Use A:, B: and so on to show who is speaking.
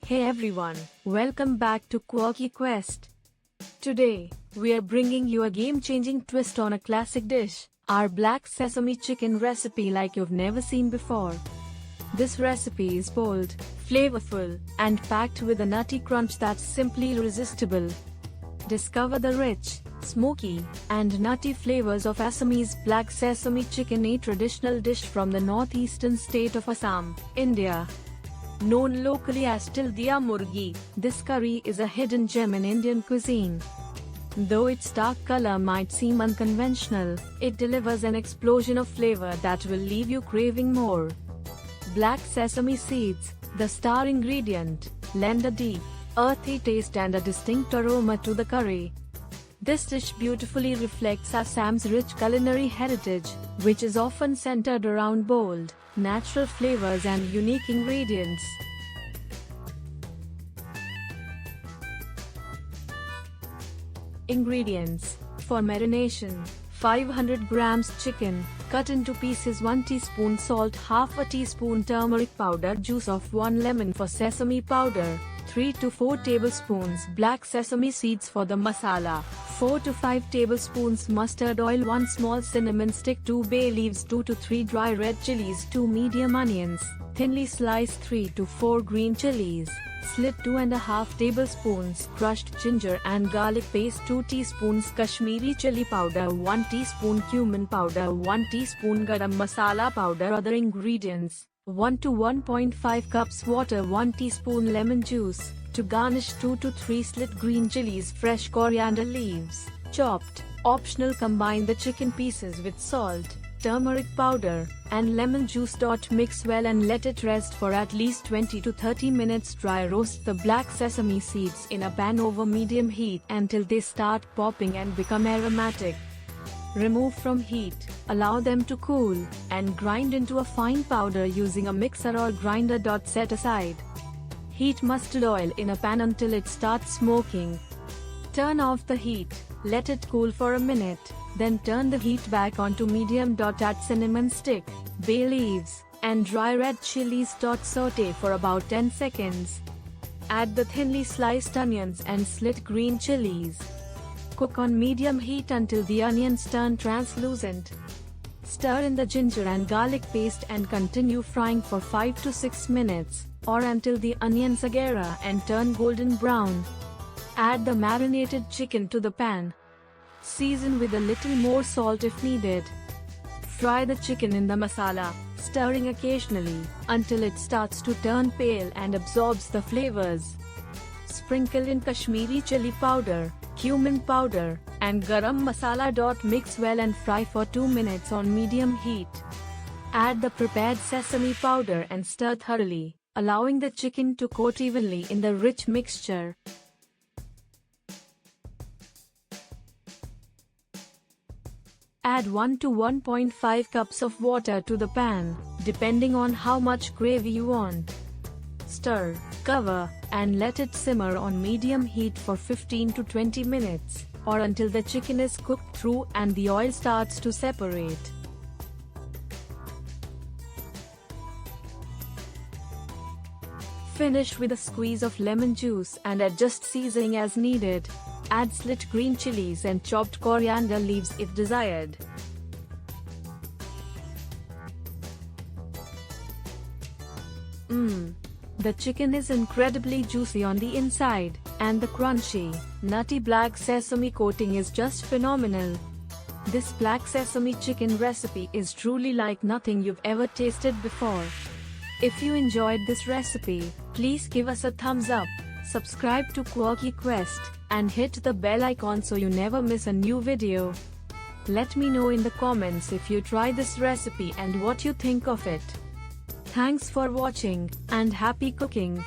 A: Hey everyone, welcome back to Quirky Quest. Today, we are bringing you a game-changing twist on a classic dish, our black sesame chicken recipe like you've never seen before. This recipe is bold, flavorful, and packed with a nutty crunch that's simply irresistible. Discover the rich, smoky, and nutty flavors of Assamese black sesame chicken, a traditional dish from the northeastern state of Assam, India. Known locally as Tildia Murgi, this curry is a hidden gem in Indian cuisine. Though its dark color might seem unconventional, it delivers an explosion of flavor that will leave you craving more. Black sesame seeds, the star ingredient, lend a deep, earthy taste and a distinct aroma to the curry. This dish beautifully reflects Assam's rich culinary heritage, which is often centered around bold, natural flavors and unique ingredients. Ingredients: for marination, 500 grams chicken, cut into pieces, 1 teaspoon salt, half a teaspoon turmeric powder, juice of 1 lemon for sesame powder, 3 to 4 tablespoons black sesame seeds for the masala, 4 to 5 tablespoons mustard oil, 1 small cinnamon stick, 2 bay leaves, 2 to 3 dry red chilies, 2 medium onions, thinly sliced 3 to 4 green chilies, slit 2.5 tablespoons crushed ginger and garlic paste, 2 teaspoons Kashmiri chili powder, 1 teaspoon cumin powder, 1 teaspoon garam masala powder. Other ingredients: 1 to 1.5 cups water, 1 teaspoon lemon juice. To garnish, 2 to 3 slit green chilies, fresh coriander leaves, chopped. Optional. Combine the chicken pieces with salt, turmeric powder, and lemon juice. Mix well and let it rest for at least 20 to 30 minutes. Dry roast the black sesame seeds in a pan over medium heat until they start popping and become aromatic. Remove from heat, allow them to cool, and grind into a fine powder using a mixer or grinder. Set aside. Heat mustard oil in a pan until it starts smoking. Turn off the heat, let it cool for a minute, then turn the heat back on to medium. Add cinnamon stick, bay leaves, and dry red chilies. Saute for about 10 seconds. Add the thinly sliced onions and slit green chilies. Cook on medium heat until the onions turn translucent. Stir in the ginger and garlic paste and continue frying for 5 to 6 minutes, or until the onions agera and turn golden brown. Add the marinated chicken to the pan. Season with a little more salt if needed. Fry the chicken in the masala, stirring occasionally, until it starts to turn pale and absorbs the flavors. Sprinkle in Kashmiri chili powder, cumin powder, and garam masala. Mix well and fry for 2 minutes on medium heat. Add the prepared sesame powder and stir thoroughly, allowing the chicken to coat evenly in the rich mixture. Add 1 to 1.5 cups of water to the pan, depending on how much gravy you want. Stir, cover, and let it simmer on medium heat for 15 to 20 minutes, or until the chicken is cooked through and the oil starts to separate. Finish with a squeeze of lemon juice and adjust seasoning as needed. Add slit green chilies and chopped coriander leaves if desired. The chicken is incredibly juicy on the inside, and the crunchy, nutty black sesame coating is just phenomenal. This black sesame chicken recipe is truly like nothing you've ever tasted before. If you enjoyed this recipe, please give us a thumbs up, subscribe to Quirky Quest, and hit the bell icon so you never miss a new video. Let me know in the comments if you try this recipe and what you think of it. Thanks for watching, and happy cooking!